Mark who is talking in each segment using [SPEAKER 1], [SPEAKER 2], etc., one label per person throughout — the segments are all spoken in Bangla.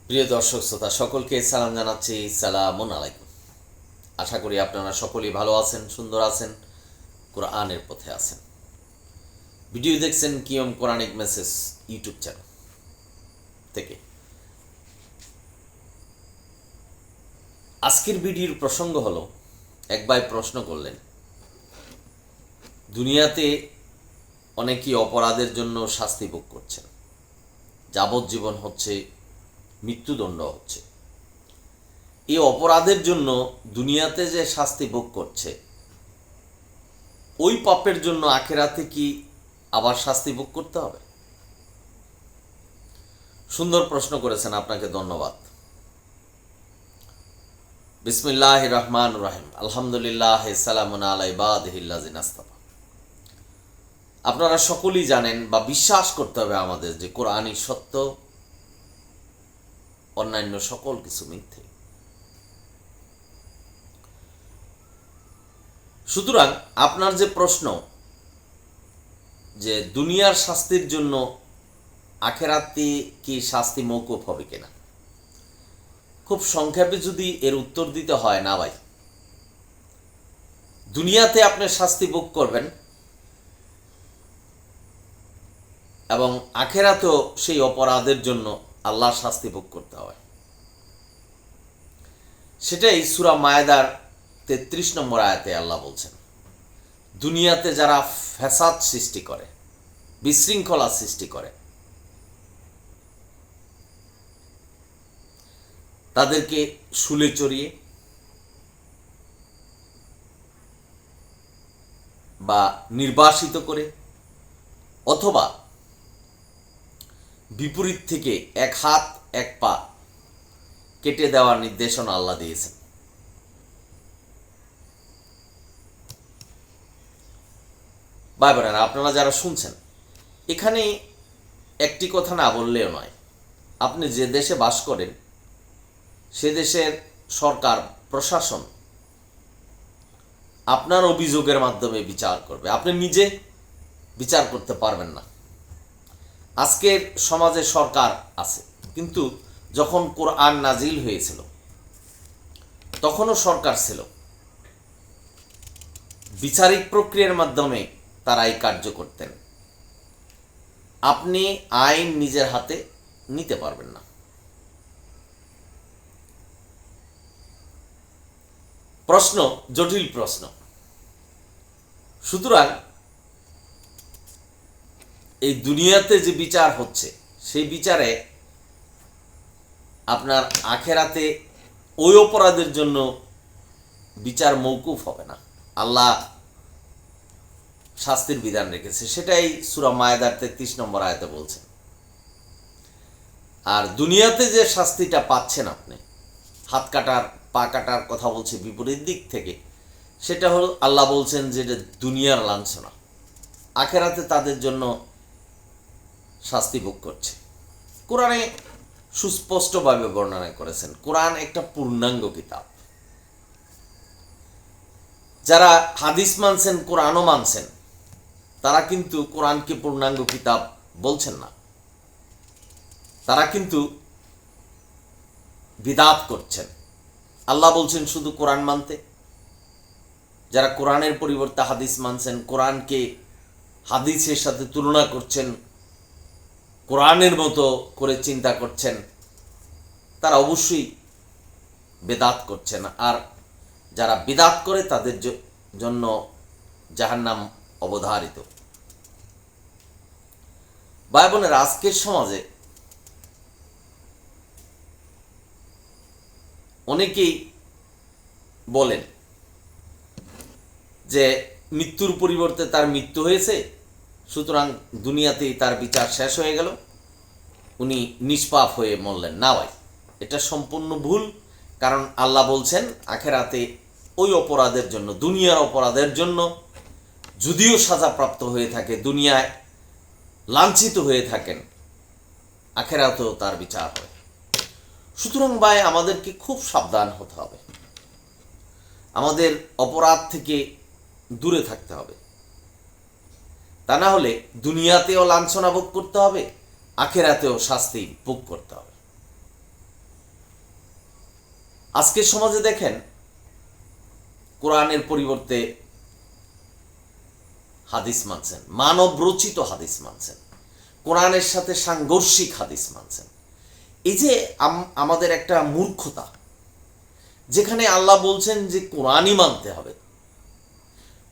[SPEAKER 1] প্রিয় দর্শক শ্রোতা সকলকে সালাম জানাচ্ছি। সালামুন আলাইকুম। আশা করি আপনারা সকলেই ভালো আছেন, সুন্দর আছেন, কোরআনের পথে আছেন। ভিডিও দেখছেন কিয়ম কোরআনিক মেসেজ ইউটিউব চ্যানেল থেকে। আজকের ভিডিওর প্রসঙ্গ হলো, এক ভাই প্রশ্ন করলেন, দুনিয়াতে অনেকেই অপরাধের জন্য শাস্তি ভোগ করছেন, যাবজ্জীবন হচ্ছে, মৃত্যুদণ্ড হচ্ছে। এই অপরাধের জন্য দুনিয়াতে যে শাস্তি ভোগ করছে, ওই পাপের জন্য আখেরাতে কি আবার শাস্তি ভোগ করতে হবে? সুন্দর প্রশ্ন করেছেন, আপনাকে ধন্যবাদ। বিসমিল্লাহ রহমান রাহিম, আলহামদুলিল্লাহ, সালামুন আলা ইবাদিহিল্লাযিনা ইসতাফা। আপনারা সকলেই জানেন বা বিশ্বাস করতে হবে আমাদের যে কোরআনই সত্য, অন্যান্য সকল কিছু মিথ্যে। সুতরাং আপনার যে প্রশ্ন যে দুনিয়ার শাস্তির জন্য আখেরাতে কি শাস্তি মওকুফ হবে কিনা, খুব সংক্ষেপে যদি এর উত্তর দিতে হয়, না ভাই, দুনিয়াতে আপনি শাস্তি ভোগ করবেন এবং আখেরাতেও সেই অপরাধের জন্য আল্লাহর শাস্তি ভোগ করতে হয়। সেটাই সূরা মায়েদার 33 নম্বর আয়াতে আল্লাহ বলছেন, দুনিয়াতে যারা ফ্যাসাদ সৃষ্টি করে, বিশৃঙ্খলা সৃষ্টি করে, তাদেরকে শুলে চড়িয়ে বা নির্বাসিত করে অথবা বিপরীত থেকে এক হাত এক পা কেটে দেওয়ার নির্দেশনা আল্লাহ দিয়েছেন। ভাই বোনেরা, আপনারা যারা শুনছেন, এখানে একটি কথা না বললেও নয়। আপনি যে দেশে বাস করেন সে দেশের সরকার প্রশাসন আপনার অভিযোগের মাধ্যমে বিচার করবে, আপনি নিজে বিচার করতে পারবেন না। আজকের সমাজে সরকার আছে, কিন্তু যখন কোরআন নাজিল হয়েছিল তখনও সরকার ছিল। বিচারিক প্রক্রিয়ার মাধ্যমে তারা এই কার্য করতেন। আপনি আইন নিজের হাতে নিতে পারবেন না। প্রশ্ন জটিল প্রশ্ন। সুতরাং এই দুনিয়াতে যে বিচার হচ্ছে, সেই বিচারে আপনার আখেরাতে ওই অপরাধের জন্য বিচার মওকুফ হবে না। আল্লাহ শাস্তির বিধান রেখেছে, সেটাই সূরা মায়েদার 33 নম্বর আয়াতে বলছেন। আর দুনিয়াতে যে শাস্তিটা পাচ্ছেন আপনি, হাত কাটার পা কাটার কথা বলছে বিপরীত দিক থেকে, সেটা হল আল্লাহ বলছেন যে এটা দুনিয়ার লাঞ্ছনা, আখেরাতে তাদের জন্য শাস্তি ভোগ করছে। কোরআনে সুস্পষ্টভাবে বর্ণনা করেছেন। কোরআন একটা পূর্ণাঙ্গ কিতাব। যারা হাদিস মানছেন, কোরআনও মানছেন, তারা কিন্তু কোরআনকে পূর্ণাঙ্গ কিতাব বলছেন না, তারা কিন্তু বিদআত করছেন। আল্লাহ বলছেন শুধু কোরআন মানতে। যারা কোরআনের পরিবর্তে হাদিস মানছেন, কোরআনকে হাদিসের সাথে তুলনা করছেন, কোরআনের মতো করে চিন্তা করছেন, তারা অবশ্যই বেদাত করছেন। আর যারা বিদআত করে তাদের জন্য জাহান্নাম অবধারিত। ভাই বোনের, আজকের সমাজে অনেকেই বলেন যে মৃত্যুর পরিবর্তে তার মৃত্যু হয়েছে, সুতরাং দুনিয়াতেই তার বিচার শেষ হয়ে গেল, উনি নিষ্পাপ হয়ে মরলেন। না ভাই, এটা সম্পূর্ণ ভুল। কারণ আল্লাহ বলছেন আখেরাতে ওই অপরাধের জন্য, দুনিয়ার অপরাধের জন্য যদিও সাজাপ্রাপ্ত হয়ে থাকে, দুনিয়ায় লাঞ্ছিত হয়ে থাকেন, আখেরাতেও তার বিচার হয়। সুতরাং ভাই, আমাদেরকে খুব সাবধান হতে হবে, আমাদের অপরাধ থেকে দূরে থাকতে হবে। তা না হলে দুনিয়াতেও লাঞ্ছনা ভোগ করতে হবে, আখেরাতেও শাস্তি ভোগ করতে হবে। আজকের সমাজে দেখেন কোরআনের পরিবর্তে হাদিস মানছেন, মানব রচিত হাদিস মানছেন, কোরআনের সাথে সাংঘর্ষিক হাদিস মানছেন। এই যে আমাদের একটা মূর্খতা, যেখানে আল্লাহ বলছেন যে কোরআনই মানতে হবে,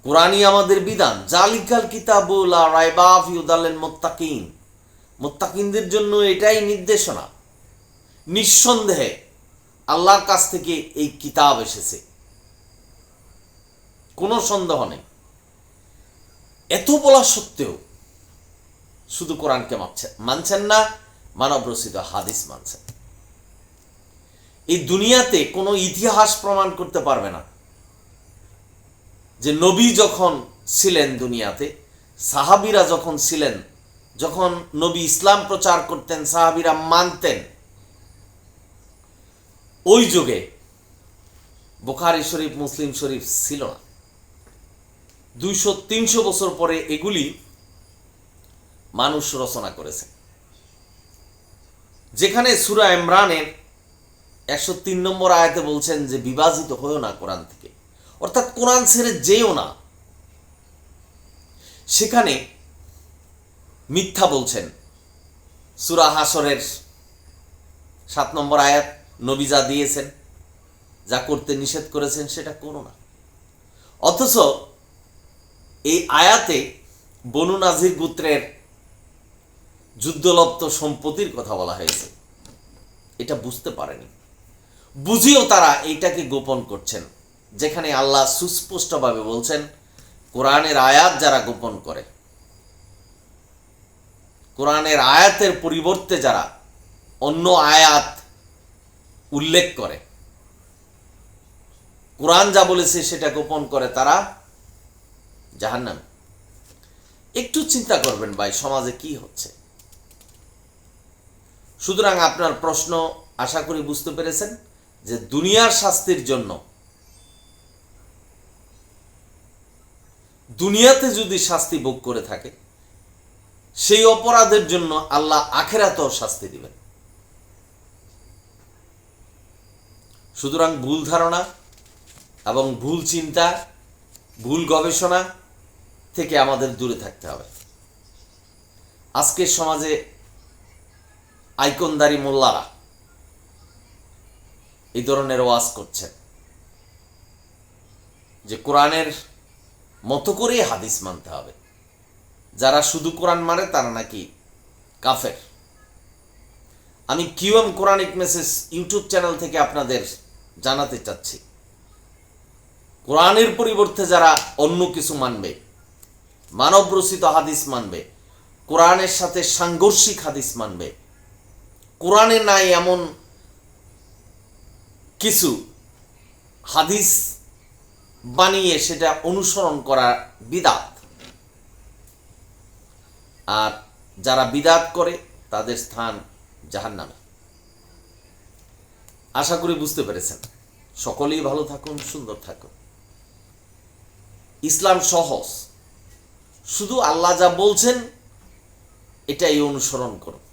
[SPEAKER 1] কোরআনই আমাদের বিধান, জালিকাল কিতাবুল লা রাইবা ফিহি হুদাল লিল মুত্তাকিন, মুত্তাকিনদের জন্য এটাই নির্দেশনা। নিঃসন্দেহে আল্লাহর কাছ থেকে এই কিতাব এসেছে, কোনো সন্দেহ নেই। এত বলা সত্ত্বেও শুধু কোরআনকে মানছেন না, মানব রচিত হাদিস মানছেন। এই দুনিয়াতে কোনো ইতিহাস প্রমাণ করতে পারবে না যে নবী যখন ছিলেন দুনিয়াতে, সাহাবীরা যখন ছিলেন, যখন নবী ইসলাম প্রচার করতেন, সাহাবীরা মানতেন, ওই যুগে বুখারী শরীফ, মুসলিম শরীফ ছিল না। 200-300 বছর পরে এগুলি মানুষ রচনা করেছে। যেখানে সূরা ইমরানের 103 নম্বর আয়াতে বলছেন যে বিভাজিত হয়েও না কোরআন থেকে, অর্থাৎ কোরআন ছেড়ে যেও না, সেখানে মিথ্যা বলছেন। সূরা হাসরের 7 নম্বর আয়াত, নবী যা দিয়েছেন, যা করতে নিষেধ করেছেন সেটা করো না। অথচ এই আয়াতে বনু নাজির গোত্রের যুদ্ধলব্ধ সম্পত্তির কথা বলা হয়েছে। এটা বুঝতে পারেনি, বুঝিও তারা এইটাকে গোপন করছেন, যেখানে আল্লাহ সুস্পষ্টভাবে বলছেন কোরআনের আয়াত যারা গোপন করে, কোরআনের আয়াতের পরিবর্তে যারা অন্য আয়াত উল্লেখ করে, কোরআন যা বলেছে সেটা গোপন করে, তারা জাহান্নামী। একটু চিন্তা করবেন ভাই, সমাজে কি হচ্ছে। সুতরাং আপনার প্রশ্ন আশা করি বুঝতে পেরেছেন যে দুনিয়ার শাস্তির জন্য, দুনিয়াতে যদি শাস্তি ভোগ করে থাকে, সেই অপরাধের জন্য আল্লাহ আখিরাতেও শাস্তি দিবেন। সুতরাং ভুল ধারণা এবং ভুল চিন্তা, ভুল গবেষণা থেকে আমাদের দূরে থাকতে হবে। আজকের সমাজে আইকনদারি মোল্লারা এই ধরনের ওয়াজ করছেন যে কোরআনের মতো করে হাদিস মানতে হবে, যারা শুধু কোরআন মানে তারা নাকি কাফের। আমি QM Quranic message YouTube channel থেকে আপনাদের জানাতে চাচ্ছি, কোরআনের পরিবর্তে যারা অন্য কিছু মানবে, মানব রচিত হাদিস মানবে, কোরআনের সাথে সাংঘর্ষিক হাদিস মানবে, কোরআনে নাই এমন কিছু হাদিস বানিয়ে সেটা অনুসরণ করা বিদআত, আর যারা বিদআত করে তাদের স্থান জাহান্নামে। আশা করি বুঝতে পেরেছেন। সকলেই ভালো থাকুন, সুন্দর থাকুন। ইসলাম সহজ, শুধু আল্লাহ যা বলছেন এটাই অনুসরণ করুন।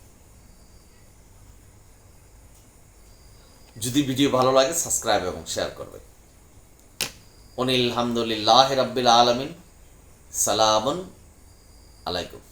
[SPEAKER 1] যদি ভিডিও ভালো লাগে সাবস্ক্রাইব এবং শেয়ার করবেন। অনিল হামদুলিল্লাহ রাব্বিল আলামিন। সালামুন আলাইকুম।